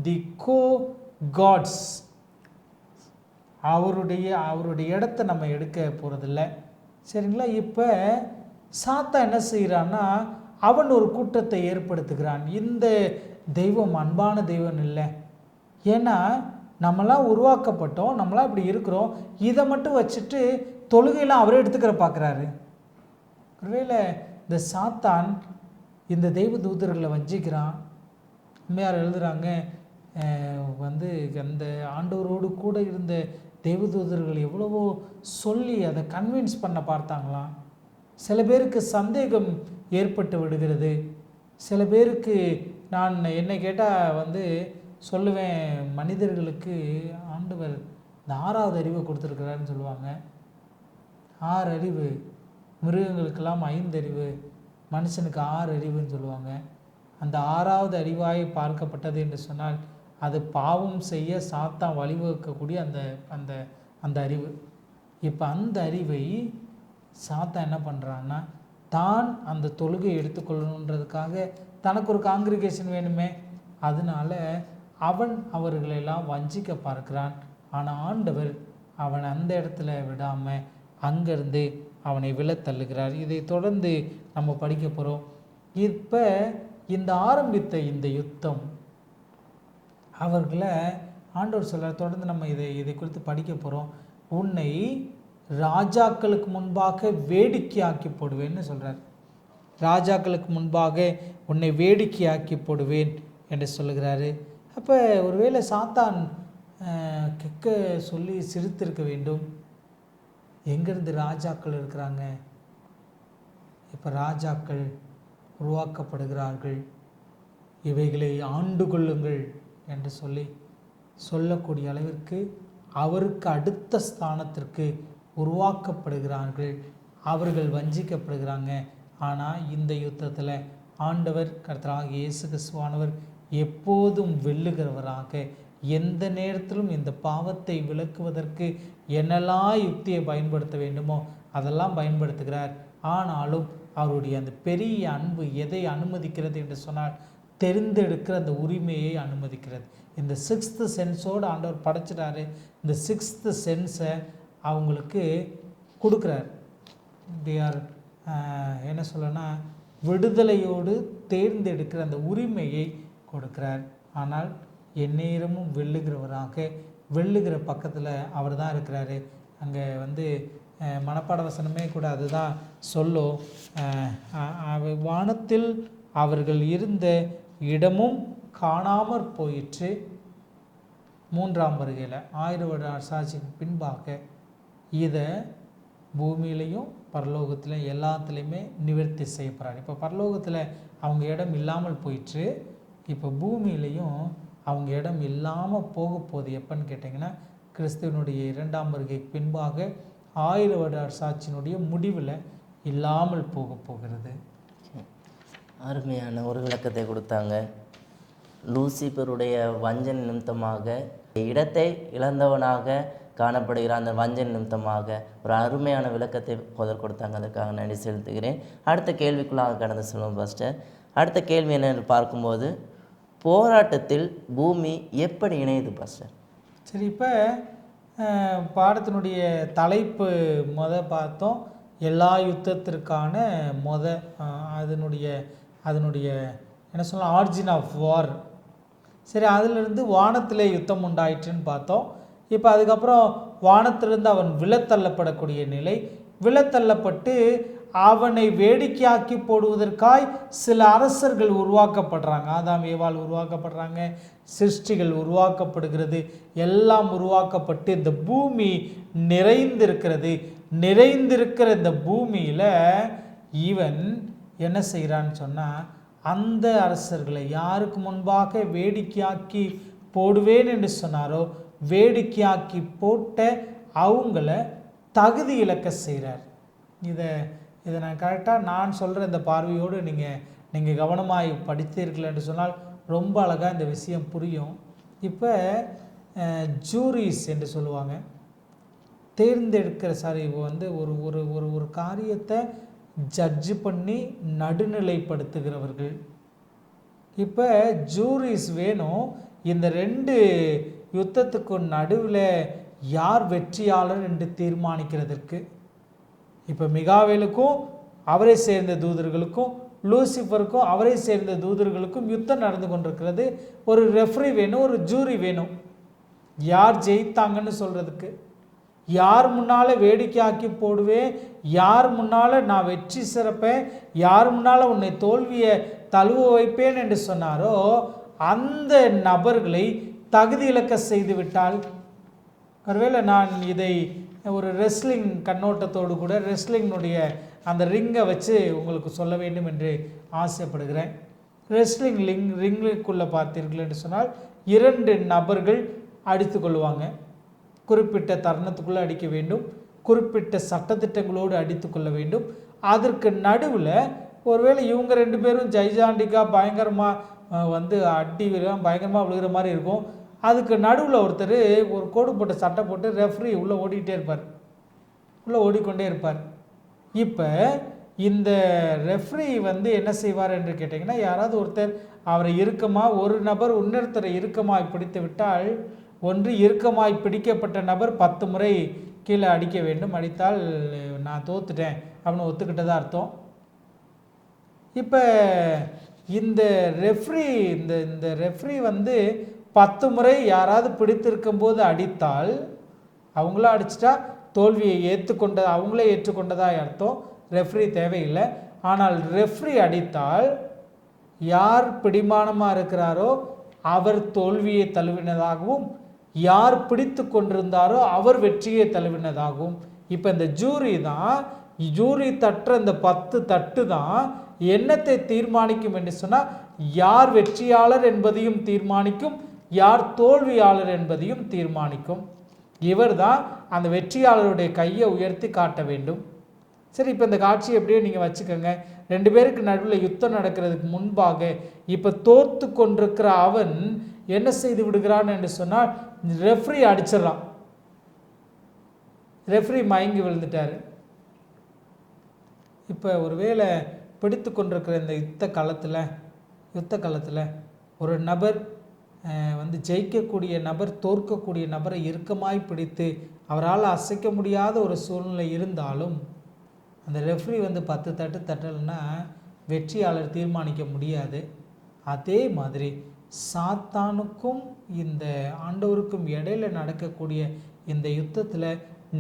the co-gods. அவருடைய இடத்த நம்ம எடுக்க போகிறதில்ல. சரிங்களா? இப்போ சாத்தா என்ன செய்கிறான்னா, அவன் ஒரு கூட்டத்தை ஏற்படுத்துகிறான். இந்த தெய்வம் அன்பான தெய்வம் இல்லை. ஏன்னா நம்மளாம் உருவாக்கப்பட்டோம், நம்மளாம் இப்படி இருக்கிறோம். இதை மட்டும் வச்சுட்டு தொழுகையெல்லாம் அவரே எடுத்துக்கிற பார்க்குறாரு. ஒருவேளை இந்த சாத்தான் இந்த தெய்வ தூதர்களை வஞ்சிக்கிறான். உண்மையார் எழுதுகிறாங்க, அந்த ஆண்டவரோடு கூட இருந்த தெய்வதூதர்கள் எவ்வளவோ சொல்லி அதை கன்வின்ஸ் பண்ண பார்த்தாங்களாம். சில பேருக்கு சந்தேகம் ஏற்பட்டு விடுகிறது. சில பேருக்கு நான் என்னை கேட்டால் சொல்லுவேன், மனிதர்களுக்கு ஆண்டவர் இந்த 6வது அறிவை கொடுத்துருக்கிறாருன்னு சொல்லுவாங்க. 6 அறிவு, மிருகங்களுக்கெல்லாம் 5 அறிவு, மனுஷனுக்கு 6 அறிவுன்னு சொல்லுவாங்க. அந்த 6வது அறிவாய் பார்க்கப்பட்டது என்று சொன்னால் அது பாவம் செய்ய சாத்தான் வழிவகுக்கக்கூடிய அந்த அந்த அந்த அறிவு. இப்போ அந்த அறிவை சாத்தான் என்ன பண்ணுறான்னா, தான் அந்த தொழுகை எடுத்துக்கொள்ளணுன்றதுக்காக தனக்கு ஒரு காங்கிரிகேஷன் வேணுமே, அதனால அவர்களெல்லாம் வஞ்சிக்க பார்க்கிறான். ஆனால் ஆண்டவர் அவன் அந்த இடத்துல விடாமல் அங்கேருந்து அவனை விழத்தள்ளுகிறார். இதை தொடர்ந்து நம்ம படிக்க போகிறோம். இப்போ இந்த ஆரம்பித்த இந்த யுத்தம் அவர்களை ஆண்டவர் சொல்கிறார். தொடர்ந்து நம்ம இதை குறித்து படிக்க போகிறோம். உன்னை ராஜாக்களுக்கு முன்பாக வேடிக்கையாக்கி போடுவேன்னு சொல்கிறார். ராஜாக்களுக்கு முன்பாக உன்னை வேடிக்கையாக்கி போடுவேன் என்று சொல்லுகிறாரு. அப்போ ஒருவேளை சாத்தான் கெக்க சொல்லி சிரித்திருக்க வேண்டும். எங்கேருந்து ராஜாக்கள் இருக்கிறாங்க? இப்போ ராஜாக்கள் உருவாக்கப்படுகிறார்கள், இவைகளை ஆண்டு கொள்ளுங்கள் என்று சொல்லக்கூடிய அளவிற்கு அவருக்கு அடுத்த ஸ்தானத்திற்கு உருவாக்கப்படுகிறார்கள். அவர்கள் வஞ்சிக்கப்படுகிறாங்க. ஆனால் இந்த யுத்தத்தில் ஆண்டவர் கர்த்தராகிய இயேசு கிறிஸ்துவானவர் எப்போதும் வெல்லுகிறவராக, எந்த நேரத்திலும் இந்த பாவத்தை விலக்குவதற்கு என்னெல்லாம் யுக்தியை பயன்படுத்த வேண்டுமோ அதெல்லாம் பயன்படுத்துகிறார். ஆனாலும் அவருடைய அந்த பெரிய அன்பு எதை அனுமதிக்கிறது என்று சொன்னால், தெரிந்தெடுக்கிற அந்த உரிமையை அனுமதிக்கிறது. இந்த 6th சென்ஸோடு ஆண்டவர் படைச்சிட்டாரு. இந்த 6th சென்ஸை அவங்களுக்கு கொடுக்குறார். என்ன சொல்லனா, விடுதலையோடு தேர்ந்தெடுக்கிற அந்த உரிமையை கொடுக்கிறார். ஆனால் எந்நேரமும் வெல்லுகிற பக்கத்தில் அவர் தான் இருக்கிறாரு. அங்கே மனப்பாட வசனமே கூட அதுதான் சொல்லும். வானத்தில் அவர்கள் இருந்த இடமும் காணாமற் போயிற்று. 3ஆம் வருகையில் 1000 வருட அரசாட்சிக்கு பின்பாக இதை பூமியிலையும் பரலோகத்திலையும் எல்லாத்துலேயுமே நிவர்த்தி செய்யப்படுறாரு. இப்போ பரலோகத்தில் அவங்க இடம் இல்லாமல் போயிற்று. இப்போ பூமியிலையும் அவங்க இடம் இல்லாமல் போக போகுது. எப்போன்னு கேட்டிங்கன்னா, கிறிஸ்துவனுடைய 2ஆம் வருகைக்கு பின்பாக 1000 வருட அரசாட்சியினுடைய முடிவில் இல்லாமல் போகிறது. அருமையான ஒரு விளக்கத்தை கொடுத்தாங்க. லூசிபருடைய வஞ்சன் நிமித்தமாக இடத்தை இழந்தவனாக காணப்படுகிற அந்த வஞ்சன் நிமித்தமாக ஒரு அருமையான விளக்கத்தை கொடுத்தாங்க. அதற்காக நன்றி செலுத்துகிறேன். அடுத்த கேள்விக்குள்ளாக கடந்து செல்வோம். பாஸ்டர், அடுத்த கேள்வி என்னென்னு பார்க்கும்போது, போராட்டத்தில் பூமி எப்படி இணையுது பாஸ்டர்? சரி, இப்போ பாடத்தினுடைய தலைப்பு பார்த்தோம். எல்லா யுத்தத்திற்கான அதனுடைய என்ன சொல்லலாம், ஆரிஜின் ஆஃப் வார். சரி, அதிலிருந்து வானத்திலே யுத்தம் உண்டாயிற்றுன்னு பார்த்தோம். இப்போ அதுக்கப்புறம் வானத்திலிருந்து அவன் விழத்தள்ளப்படக்கூடிய நிலை, விழத்தள்ளப்பட்டு அவனை வேடிக்கையாக்கி போடுவதற்காய் சில அரசர்கள் உருவாக்கப்படுறாங்க. ஆதாம் ஏவாள் உருவாக்கப்படுறாங்க, சிருஷ்டிகள் உருவாக்கப்படுகிறது, எல்லாம் உருவாக்கப்பட்டு இந்த பூமி நிறைந்திருக்கிற இந்த பூமியில் இவன் என்ன செய்கிறான்னு சொன்னால், அந்த அரசர்களை யாருக்கு முன்பாக வேடிக்கையாக்கி போடுவேன் என்று சொன்னாரோ, வேடிக்கையாக்கி போட்ட அவங்கள தகுதி இழக்க செய்கிறார். இதை நான் கரெக்டாக நான் சொல்கிற இந்த பார்வையோடு நீங்கள் கவனமாய் படித்தீர்கள் என்று சொன்னால் ரொம்ப அழகாக இந்த விஷயம் புரியும். இப்போ ஜூரிஸ் என்று சொல்லுவாங்க, தேர்ந்தெடுக்கிற ஒரு காரியத்தை ஜட்ஜு பண்ணி நடுநிலைப்படுத்துகிறவர்கள். இப்போ ஜூரிஸ் வேணும் இந்த 2 யுத்தத்துக்கு நடுவில் யார் வெற்றியாளர் என்று தீர்மானிக்கிறதற்கு. இப்போ மிகாவேலுக்கும் அவரை சேர்ந்த தூதர்களுக்கும், லூசிஃபருக்கும் அவரை சேர்ந்த தூதர்களுக்கும் யுத்தம் நடந்து கொண்டிருக்கிறது. ஒரு ரெஃப்ரி வேணும், ஒரு ஜூரி வேணும், யார் ஜெயித்தாங்கன்னு சொல்கிறதுக்கு. யார் முன்னால் வேடிக்கையாக்கி போடுவேன், யார் முன்னால் நான் வெற்றி சிறப்பேன், யார் முன்னால் உன்னை தோல்வியை தழுவ வைப்பேன் என்று சொன்னாரோ அந்த நபர்களை தகுதி இழக்க செய்து விட்டால், ஒருவேளை நான் இதை ஒரு ரெஸ்லிங் கண்ணோட்டத்தோடு கூட ரெஸ்லிங்கினுடைய அந்த ரிங்கை வச்சு உங்களுக்கு சொல்ல வேண்டும் என்று ஆசைப்படுகிறேன். ரெஸ்லிங் ரிங்குக்குள்ளே பார்த்தீர்கள் என்று சொன்னால் 2 நபர்கள் அடித்து கொள்வாங்க. குறிப்பிட்ட தருணத்துக்குள்ளே அடிக்க வேண்டும், குறிப்பிட்ட சட்டத்திட்டங்களோடு அடித்து கொள்ள வேண்டும். அதற்கு நடுவில் ஒருவேளை இவங்க 2 பேரும் ஜெய்ஜாண்டிக்காக பயங்கரமாக வந்து அடி பயங்கரமாக விழுகிற மாதிரி இருக்கும். அதுக்கு நடுவில் ஒருத்தர் ஒரு கோடு போட்டு சட்டை போட்டு ரெஃப்ரி உள்ளே ஓடிக்கிட்டே இருப்பார், உள்ளே ஓடிக்கொண்டே இருப்பார். இப்போ இந்த ரெஃப்ரி வந்து என்ன செய்வார் என்று கேட்டிங்கன்னா, யாராவது ஒருத்தர் அவரை இறுக்கமாக, ஒரு நபர் இன்னொருத்தரை இறுக்கமாய் பிடித்து விட்டால், ஒன்று இறுக்கமாய் பிடிக்கப்பட்ட நபர் 10 முறை கீழே அடிக்க வேண்டும். அடித்தால் நான் தோத்துட்டேன் அப்படின்னு ஒத்துக்கிட்டதா அர்த்தம். இப்போ இந்த ரெஃப்ரி இந்த ரெஃப்ரி வந்து 10 முறை யாராவது பிடித்திருக்கும்போது அடித்தால், அவங்களா அடிச்சிட்டா தோல்வியை அவங்களே ஏற்றுக்கொண்டதா அர்த்தம். ரெஃப்ரி தேவையில்லை. ஆனால் ரெஃப்ரி அடித்தால் யார் பிடிமானமாக இருக்கிறாரோ அவர் தோல்வியை தழுவினதாகவும், யார் பிடித்து கொண்டிருந்தாரோ அவர் வெற்றியை தழுவினதாகவும். இப்போ இந்த ஜூரி தட்டுற இந்த 10 தட்டு தான் என்னத்தை தீர்மானிக்கும் என்று சொன்னால், யார் வெற்றியாளர் என்பதையும் தீர்மானிக்கும், யார் தோல்வியாளர் என்பதையும் தீர்மானிக்கும். இவர் தான் அந்த வெற்றியாளருடைய கையை உயர்த்தி காட்ட வேண்டும். சரி, இப்போ இந்த காட்சியை எப்படியோ நீங்கள் வச்சுக்கோங்க. 2 பேருக்கு நடுவில் யுத்தம் நடக்கிறதுக்கு முன்பாக இப்போ தோற்று கொண்டிருக்கிற அவன் என்ன செய்து விடுகிறான் என்று சொன்னால், ரெஃப்ரி அடிச்சிடறான். ரெஃப்ரி மயங்கி விழுந்துட்டார். இப்போ ஒருவேளை பிடித்து கொண்டிருக்கிற இந்த யுத்த களத்தில் ஒரு நபர் வந்து ஜெயிக்கக்கூடிய நபர் தோற்கக்கூடிய நபரை இறுக்கமாய் பிடித்து அவரால் அசைக்க முடியாத ஒரு சூழ்நிலை இருந்தாலும், அந்த ரெஃப்ரி வந்து 10 தட்டு தட்டலைன்னா வெற்றியாளர் தீர்மானிக்க முடியாது. அதே மாதிரி சாத்தானுக்கும் இந்த ஆண்டவருக்கும் இடையில நடக்கக்கூடிய இந்த யுத்தத்தில்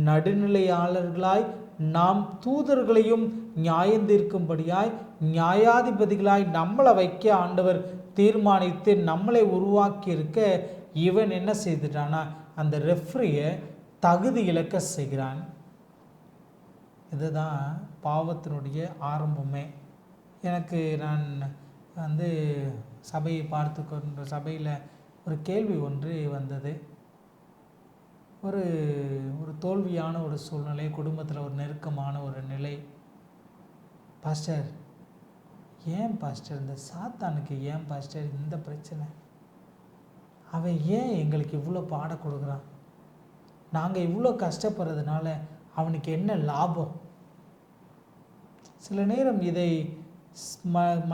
நடுநிலையாளர்களாய் நாம் தூதர்களையும் நியாயந்தீர்க்கும்படியாய் நியாயாதிபதிகளாய் நம்மளை வைக்க ஆண்டவர் தீர்மானித்து நம்மளை உருவாக்கி இருக்க, இவன் என்ன செய்துட்டானா அந்த ரெஃப்ரியை தகுதி இழக்க செய்கிறான். இதுதான் பாவத்தினுடைய ஆரம்பமே. நான் வந்து சபையை பார்த்து கொண்ட சபையில் ஒரு கேள்வி ஒன்று வந்தது. ஒரு தோல்வியான ஒரு சூழ்நிலை, குடும்பத்தில் ஒரு நெருக்கமான ஒரு நிலை. பாஸ்டர், ஏன் பாஸ்டர் இந்த சாத்தானுக்கு ஏன் பாஸ்டர் இந்த பிரச்சனை? அவன் ஏன் எங்களுக்கு இவ்வளோ பாடம் கொடுக்குறான்? நாங்கள் இவ்வளோ கஷ்டப்படுறதுனால அவனுக்கு என்ன லாபம்? சில நேரம் இதை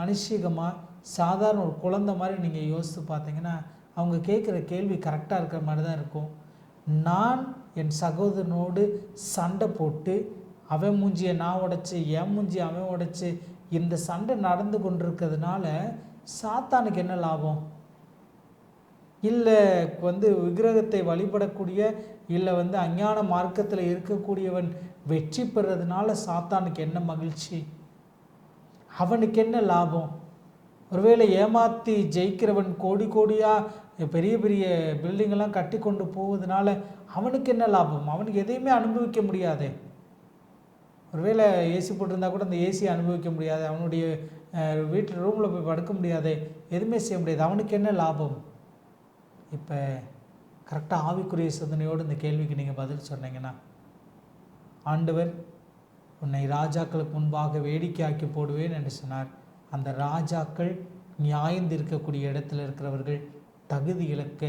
மனுஷிகமாக சாதாரண ஒரு குழந்தை மாதிரி நீங்கள் யோசித்து பார்த்தீங்கன்னா, அவங்க கேட்குற கேள்வி கரெக்டாக இருக்கிற மாதிரி தான் இருக்கும். நான் என் சகோதரனோடு சண்டை போட்டு அவன் மூஞ்சியை நான் உடைச்சி, என் மூஞ்சியை அவன் உடைச்சி, இந்த சண்டை நடந்து கொண்டிருக்கிறதுனால சாத்தானுக்கு என்ன லாபம்? இல்லை வந்து விக்கிரகத்தை வழிபடக்கூடிய, இல்லை வந்து அஞ்ஞான மார்க்கத்தில் இருக்கக்கூடியவன் வெற்றி பெறதுனால சாத்தானுக்கு என்ன மகிழ்ச்சி? அவனுக்கு என்ன லாபம்? ஒருவேளை ஏமாற்றி ஜெயிக்கிறவன் கோடி கோடியாக பெரிய பெரிய பில்டிங்கெல்லாம் கட்டி கொண்டு போவதனால அவனுக்கு என்ன லாபம்? அவனுக்கு எதையுமே அனுபவிக்க முடியாது. ஒருவேளை ஏசி போட்டிருந்தா கூட அந்த ஏசியை அனுபவிக்க முடியாது, அவனுடைய வீட்டு ரூமில் போய் படுக்க முடியாது, எதுவுமே செய்ய முடியாது. அவனுக்கு என்ன லாபம்? இப்போ கரெக்டாக ஆவிக்குரிய சிந்தனையோடு இந்த கேள்விக்கு நீங்கள் பதில் சொன்னீங்கன்னா, ஆண்டவர் உன்னை ராஜாக்களுக்கு முன்பாக வேடிக்கையாக்கி போடுவேன் என்று சொன்னார். அந்த ராஜாக்கள் நியாயந்திருக்கக்கூடிய இடத்துல இருக்கிறவர்கள் தகுதி இழக்க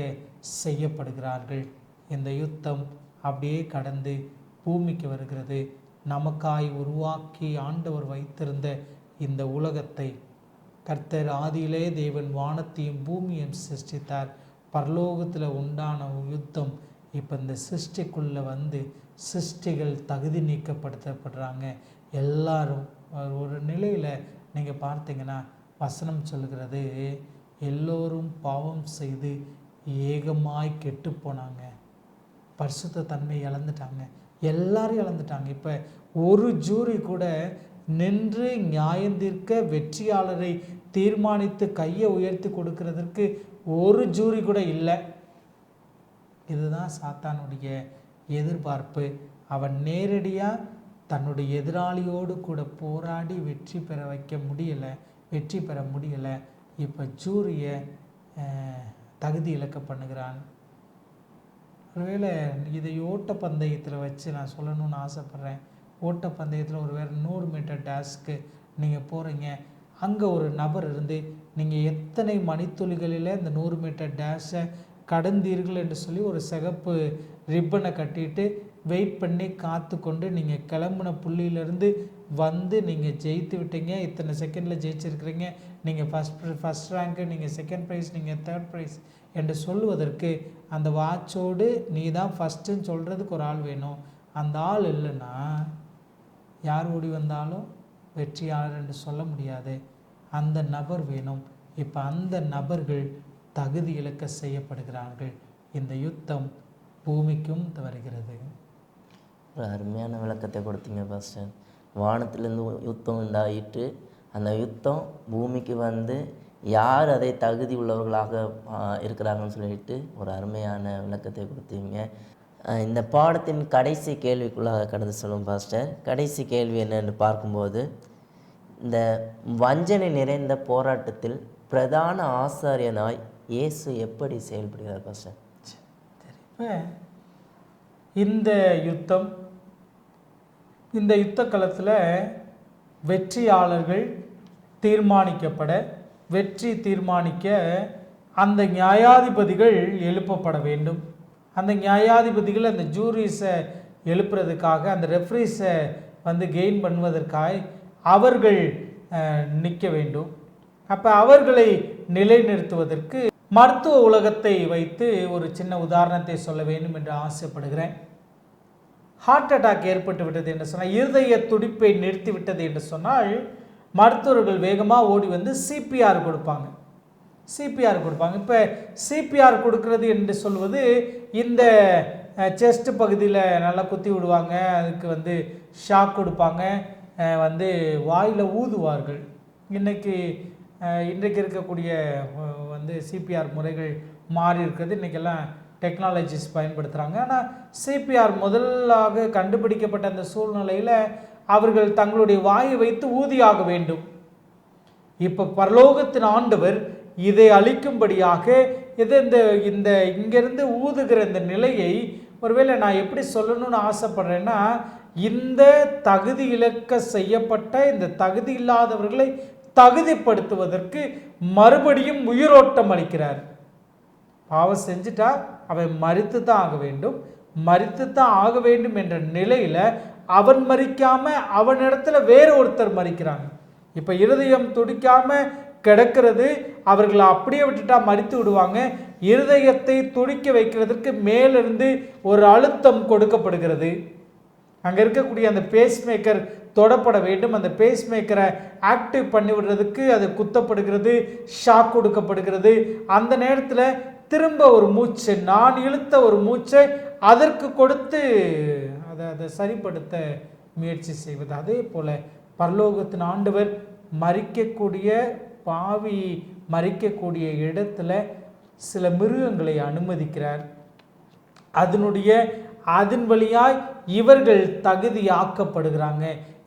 செய்யப்படுகிறார்கள். இந்த யுத்தம் அப்படியே கடந்து பூமிக்கு வருகிறது. நமக்காய் உருவாக்கி ஆண்டவர் வைத்திருந்த இந்த உலகத்தை கர்த்தர் ஆதியிலே தேவன் வானத்தையும் பூமியையும் சிருஷ்டித்தார். பரலோகத்தில் உண்டான யுத்தம் இப்போ இந்த சிருஷ்டிக்குள்ளே வந்து சிருஷ்டிகள் தகுதி நீக்கப்படுத்தப்படுறாங்க. எல்லாரும் ஒரு நிலையில் நீங்கள் பார்த்தீங்கன்னா வசனம் சொல்கிறது, எல்லோரும் பாவம் செய்து ஏகமாய் கெட்டு போனாங்க, பரிசுத்த தன்மை இழந்துட்டாங்க, எல்லாரும் இழந்துட்டாங்க. இப்போ ஒரு ஜூரி கூட நின்று நியாயந்தீர்க்க வெற்றியாளரை தீர்மானித்து கையை உயர்த்தி கொடுக்கறதற்கு ஒரு ஜூரி கூட இல்லை. இதுதான் சாத்தானுடைய எதிர்பார்ப்பு. அவன் நேரடியாக தன்னுடைய எதிராளியோடு கூட போராடி வெற்றி பெற முடியலை. இப்போ ஜூரியை தகுதி இழக்க பண்ணுகிறான். ஒருவேளை இதை ஓட்டப்பந்தயத்தில் வச்சு நான் சொல்லணும்னு ஆசைப்பட்றேன். ஓட்டப்பந்தயத்தில் ஒருவேளை 100 மீட்டர் டேஸ்க்கு நீங்கள் போகிறீங்க. அங்கே ஒரு நபர் இருந்து நீங்கள் எத்தனை மணித்துளிகளில் இந்த 100 மீட்டர் டேஷை கடந்தீர்கள் என்று சொல்லி ஒரு சிகப்பு ரிப்பனை கட்டிட்டு வெயிட் பண்ணி காத்து கொண்டு நீங்கள் கிளம்புன புள்ளியிலேருந்து வந்து நீங்கள் ஜெயித்து விட்டீங்க, இத்தனை செகண்டில் ஜெயிச்சிருக்கிறீங்க, நீங்கள் ஃபஸ்ட் ரேங்க்கு, நீங்கள் செகண்ட் ப்ரைஸ், நீங்கள் தேர்ட் ப்ரைஸ் என்று சொல்லுவதற்கு அந்த வாட்சோடு நீ தான் ஃபஸ்ட்டுன்னு சொல்கிறதுக்கு ஒரு ஆள் வேணும். அந்த ஆள் இல்லைன்னா யார் ஓடி வந்தாலும் வெற்றியாளர் என்று சொல்ல முடியாது. அந்த நபர் வேணும். இப்போ அந்த நபர்கள் தகுதி இழக்க செய்யப்படுகிறார்கள். இந்த யுத்தம் பூமிக்கும் வருகிறது. ஒரு அருமையான விளக்கத்தை கொடுத்தீங்க பாஸ்டர். வானத்திலேருந்து யுத்தம் உண்டாயிட்டு அந்த யுத்தம் பூமிக்கு வந்து யார் அதை தகுதி உள்ளவர்களாக இருக்கிறாங்கன்னு சொல்லிட்டு ஒரு அருமையான விளக்கத்தை கொடுத்தீங்க. இந்த பாடத்தின் கடைசி கேள்விக்குள்ளாக கடந்து சொல்லும் பாஸ்டர். கடைசி கேள்வி என்னென்னு பார்க்கும்போது, இந்த வஞ்சனை நிறைந்த போராட்டத்தில் பிரதான ஆசாரியனாய் இயேசு எப்படி செயல்படுகிறார் பாஸ்டர்? இப்போ இந்த யுத்த களத்தில் வெற்றியாளர்கள் தீர்மானிக்கப்பட, வெற்றி தீர்மானிக்க அந்த நியாயாதிபதிகள் எழுப்பப்பட வேண்டும். அந்த நியாயாதிபதிகள் அந்த ஜூரிஸை எழுப்புறதுக்காக, அந்த ரெஃப்ரீஸை வந்து கெயின் பண்ணுவதற்காக அவர்கள் நிற்க வேண்டும். அப்போ அவர்களை நிலைநிறுத்துவதற்கு மருத்துவ உலகத்தை வைத்து ஒரு சின்ன உதாரணத்தை சொல்ல வேண்டும் என்று ஆசைப்படுகிறேன். ஹார்ட் அட்டாக் ஏற்பட்டு விட்டது என்று சொன்னால், இருதய துடிப்பை நிறுத்தி விட்டது என்று சொன்னால், மருத்துவர்கள் வேகமாக ஓடி வந்து சிபிஆர் கொடுப்பாங்க. இப்போ சிபிஆர் கொடுக்கறது என்று சொல்வது, இந்த செஸ்ட் பகுதியில் நல்லா குத்தி விடுவாங்க, அதுக்கு வந்து ஷாக் கொடுப்பாங்க, வந்து வாயில் ஊதுவார்கள். இன்றைக்கு இருக்கக்கூடிய வந்து சிபிஆர் முறைகள் மாறி இருக்கிறது. இன்றைக்கெல்லாம் டெக்னாலஜிஸ் பயன்படுத்துகிறாங்க. ஆனால் சிபிஆர் முதலாக கண்டுபிடிக்கப்பட்ட அந்த சூழ்நிலையில் அவர்கள் தங்களுடைய வாயை வைத்து ஊதியாக வேண்டும். இப்போ பரலோகத்தின் ஆண்டவர் இதை அளிக்கும்படியாக இந்த இங்கிருந்து ஊதுகிற இந்த நிலையை ஒருவேளை நான் எப்படி சொல்லணும்னு ஆசைப்படுறேன்னா, இந்த தகுதி இழக்க செய்யப்பட்ட இந்த தகுதி இல்லாதவர்களை தகுதிப்படுத்துவதற்கு மறுபடியும் உயிரோட்டம் அளிக்கிறார். பாவம் செஞ்சுட்டா அவன் மரித்து தான் ஆக வேண்டும் என்ற நிலையில் அவன் மரிக்காம அவனிடத்துல வேற ஒருத்தர் மரிக்கிறாங்க. இப்போ இருதயம் துடிக்காம கிடக்கிறது, அவர்களை அப்படியே விட்டுட்டா மரித்து விடுவாங்க. இருதயத்தை துடிக்க வைக்கிறதுக்கு மேலிருந்து ஒரு அழுத்தம் கொடுக்கப்படுகிறது. அங்கே இருக்கக்கூடிய அந்த பேஸ்மேக்கர் தொடப்பட வேண்டும். அந்த பேஸ்மேக்கரை ஆக்டிவ் பண்ணி விடுறதுக்கு அது குத்தப்படுகிறது, ஷாக் கொடுக்கப்படுகிறது. அந்த நேரத்தில் திரும்ப ஒரு மூச்சு, நான் இழுத்த ஒரு மூச்சை அதற்கு கொடுத்து அதை சரிப்படுத்த முயற்சி செய்வது. அதே போல் பரலோகத்தின் ஆண்டவர் மரிக்கக்கூடிய இடத்துல சில மிருகங்களை அனுமதிக்கிறார். அதன் வழியாய் இவர்கள் தகுதியாக்கப்படுகிறாங்க,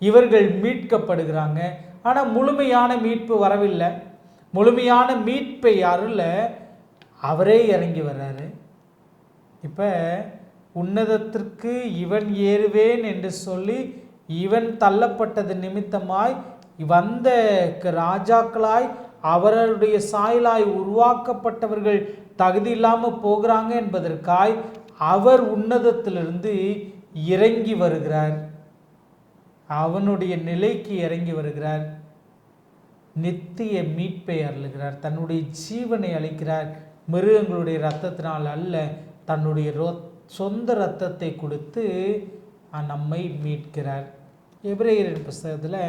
இவர்கள் மீட்கப்படுகிறாங்க. ஆனால் முழுமையான மீட்பு வரவில்லை. முழுமையான மீட்பை அருள அவரே இறங்கி வர்றாரு. இப்போ உன்னதத்திற்கு இவன் ஏறுவேன் என்று சொல்லி இவன் தள்ளப்பட்டது நிமித்தமாய் வந்த ராஜாக்களாய் அவருடைய சாயலாய் உருவாக்கப்பட்டவர்கள் தகுதி இல்லாமல் போகிறாங்க என்பதற்காய் அவர் உன்னதத்திலிருந்து இறங்கி வருகிறார். அவனுடைய நிலைக்கு இறங்கி வருகிறார். நித்திய மீட்பை அருளுகிறார். தன்னுடைய ஜீவனை அளிக்கிறார். மிருகங்களுடைய இரத்தத்தினால் அல்ல, தன்னுடைய சொந்த இரத்தத்தை கொடுத்து நம்மை மீட்கிறார். எபிரேயர் புஸ்தகத்தில்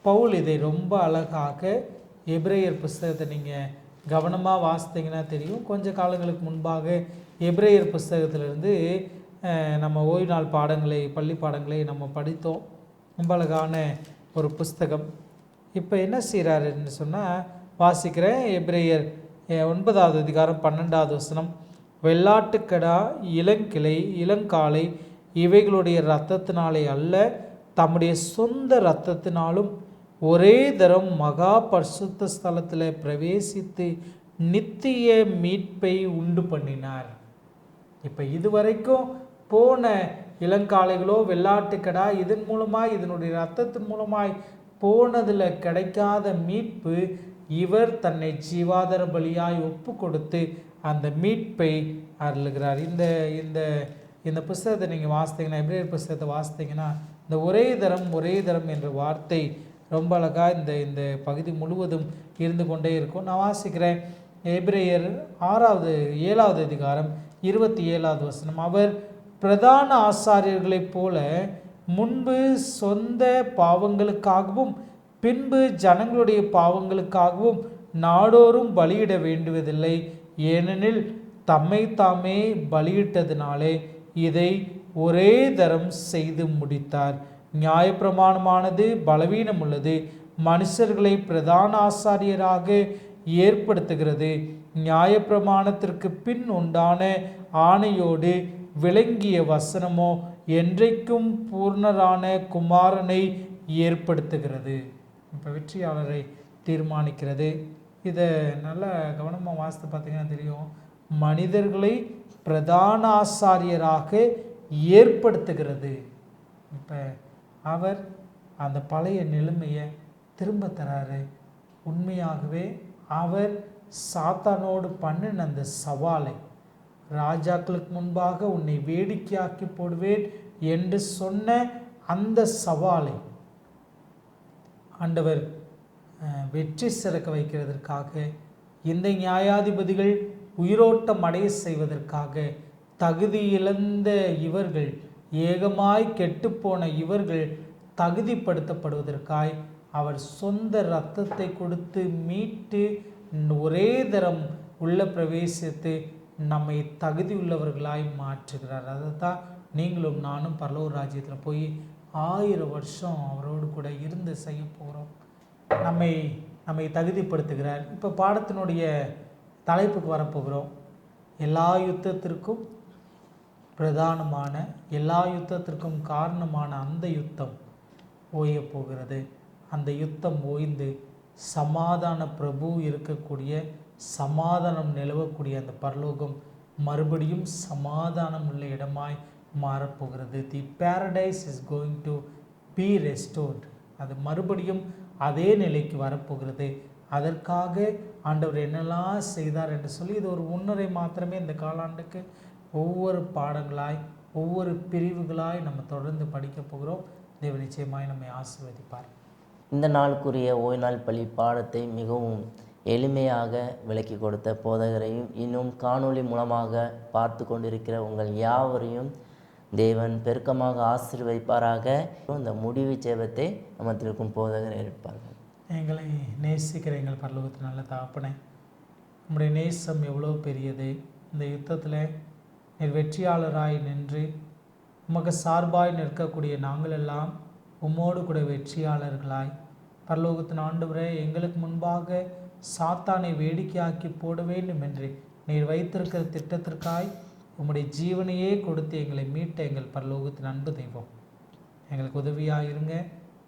பவுல் இதை ரொம்ப அழகாக, எபிரேயர் புஸ்தகத்தை நீங்கள் கவனமாக வாசித்தீங்கன்னா தெரியும். கொஞ்ச காலங்களுக்கு முன்பாக எபிரேயர் புஸ்தகத்திலிருந்து நம்ம ஓய்வு நாள் பாடங்களை, பள்ளி பாடங்களை நம்ம படித்தோம். ரொம்ப அழகான ஒரு புஸ்தகம். இப்போ என்ன செய்கிறாருன்னு சொன்னால், வாசிக்கிறேன். எபிரேயர் 9வது அதிகாரம் 12வது வசனம். வெள்ளாட்டுக்கடா, இளங்கிளை, இளங்காளை இவைகளுடைய இரத்தத்தினாலே அல்ல, தம்முடைய சொந்த இரத்தத்தினாலும் ஒரே தரம் மகா பரிசுத்த ஸ்தலத்தில் பிரவேசித்து நித்திய மீட்பை உண்டு பண்ணினார். இப்போ இதுவரைக்கும் போன இளங்காளைகளோ வெள்ளாட்டுக்கடா இதன் மூலமாய், இதனுடைய இரத்தத்தின் மூலமாய் போனதில் கிடைக்காத மீட்பு இவர் தன்னை ஜீவாதார பலியாய் ஒப்பு கொடுத்து அந்த மீட்பை அருளுகிறார். இந்த இந்த இந்த புஸ்தகத்தை நீங்கள் வாசித்தீங்கன்னா, எபிரேயர் புஸ்தகத்தை வாசித்தீங்கன்னா, இந்த ஒரே தரம் என்ற வார்த்தை ரொம்ப அழகாக இந்த பகுதி முழுவதும் இருந்து கொண்டே இருக்கும். நான் வாசிக்கிறேன். எபிரேயர் 7வது அதிகாரம் 27வது வசனம். அவர் பிரதான ஆசாரியர்களைப் போல முன்பு சொந்த பாவங்களுக்காகவும் பின்பு ஜனங்களுடைய பாவங்களுக்காகவும் நாடோறும் பலியிட வேண்டுவதில்லை, ஏனெனில் தம்மை தாமே பலியிட்டதினாலே இதை ஒரே தரம் செய்து முடித்தார். நியாயப்பிரமாணமானது பலவீனம் உள்ளது, மனுஷர்களை பிரதான ஆசாரியராக ஏற்படுத்துகிறது. நியாயப்பிரமாணத்திற்கு பின் உண்டான ஆணையோடு விளங்கிய வசனமோ என்றைக்கும் பூர்ணரான குமாரனை ஏற்படுத்துகிறது. இப்போ வெற்றியாளரை தீர்மானிக்கிறது. இதை நல்லா கவனமாக வாசித்து பார்த்தீங்கன்னா தெரியும். மனிதர்களை பிரதான ஆசாரியராக ஏற்படுத்துகிறது. இப்போ அவர் அந்த பழைய நிலைமையை திரும்ப தராரு. உண்மையாகவே அவர் சாத்தானோடு பண்ணின அந்த சவாலை, ராஜாக்களுக்கு முன்பாக உன்னை வேடிக்கையாக்கி போடுவேன் என்று சொன்ன அந்த சவாலை ஆண்டவர் வெற்றி சிறக்க வைக்கிறதற்காக, இந்த நியாயாதிபதிகள் உயிரோட்டம் அடைய செய்வதற்காக, தகுதி இழந்த இவர்கள், ஏகமாய் கெட்டுப்போன இவர்கள் தகுதிப்படுத்தப்படுவதற்காய் அவர் சொந்த இரத்தத்தை கொடுத்து மீட்டு ஒரே தரம் உள்ள பிரவேசித்து நம்மை தகுதி உள்ளவர்களாய் மாற்றுகிறார். அதை தான் நீங்களும் நானும் பரலோக ராஜ்யத்தில் போய் 1000 வருஷம் அவரோடு கூட இருந்து செய்ய போகிறோம். நம்மை தகுதிப்படுத்துகிறார். இப்போ பாடத்தினுடைய தலைப்புக்கு வரப்போகிறோம். எல்லா யுத்தத்திற்கும் பிரதானமான, எல்லா யுத்தத்திற்கும் காரணமான அந்த யுத்தம் ஓய போகிறது. அந்த யுத்தம் ஓய்ந்து சமாதான பிரபு இருக்கக்கூடிய, சமாதானம் நிலவக்கூடிய அந்த பரலோகம் மறுபடியும் சமாதானம் உள்ள இடமாய் மாறப்போகிறது. The paradise is going to be restored. அது மறுபடியும் அதே நிலைக்கு வரப்போகிறது. அதற்காக ஆண்டவர் என்னெல்லாம் செய்தார் என்று சொல்லி இது ஒரு முன்னுரை மாத்திரமே. இந்த காலாண்டுக்கு ஒவ்வொரு பாடங்களாய், ஒவ்வொரு பிரிவுகளாய் நம்ம தொடர்ந்து படிக்க போகிறோம். தேவன் நிச்சயமாய் நம்மை ஆசீர்வதிப்பார். இந்த நாளுக்குரிய ஓய்நாள் பள்ளி பாடத்தை மிகவும் எளிமையாக விளக்கி கொடுத்த போதகரையும் இன்னும் காணொளி மூலமாக பார்த்து கொண்டிருக்கிற உங்கள் யாவரையும் தேவன் பெருக்கமாக ஆசீர்வதிப்பாராக. இந்த முடிவு ஜெபத்தை நமத்திற்கும் போதகர் ஏற்பார்கள். எங்களை நேசிக்கிற எங்கள் பரலோகத்தில் நல்ல தகப்பனே, நம்முடைய நேசம் எவ்வளோ பெரியது. இந்த யுத்தத்தில் நீர் வெற்றியாளராய் நின்று உமக்கு சார்பாய் நிற்கக்கூடிய நாங்கள் எல்லாம் உம்மோடு கூட வெற்றியாளர்களாய் பரலோகத்தின் ஆண்டவரே, எங்களுக்கு முன்பாக சாத்தானை வேடிக்கையாக்கி போட வேண்டும் என்று நீர் வைத்திருக்கிற திட்டத்திற்காய் உம்முடைய ஜீவனையே கொடுத்து எங்களை மீட்ட எங்கள் பரலோகத்தின் அன்பு தெய்வம், எங்களுக்கு உதவியாக இருங்க.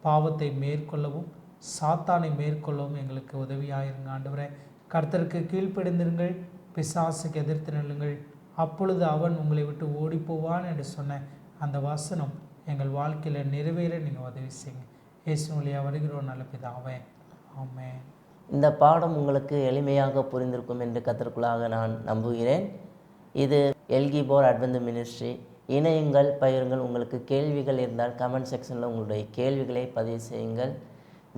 பாவத்தை மேற்கொள்ளவும் சாத்தானை மேற்கொள்ளவும் எங்களுக்கு உதவியாக இருங்க ஆண்டவரே. கர்த்தருக்கு கீழ்ப்படிந்திருங்கள், பிசாசுக்கு எதிர்த்து நில்லுங்கள், அப்பொழுது அவன் உங்களை விட்டு ஓடி போவான் என்று சொன்ன அந்த வசனம் எங்கள் வாழ்க்கையில் நிறைவேற நீங்கள் உதவி செய்யுங்க. இயேசு வழியாக வருகிறோம் நல்ல பிதாவே, ஆமென். இந்த பாடம் உங்களுக்கு எளிமையாக புரிந்திருக்கும் என்று கர்த்தருக்குள்ளாக நான் நம்புகிறேன். இது எல்கிபோர் அட்வென்ட் மினிஸ்ட்ரி. இணையுங்கள், பகிருங்கள். உங்களுக்கு கேள்விகள் இருந்தால் கமெண்ட் செக்ஷனில் உங்களுடைய கேள்விகளை பதிவு செய்யுங்கள்.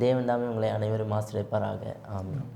தேவன் தாமே உங்களை அனைவரும் ஆசீர்வதிப்பாராக. ஆமென்.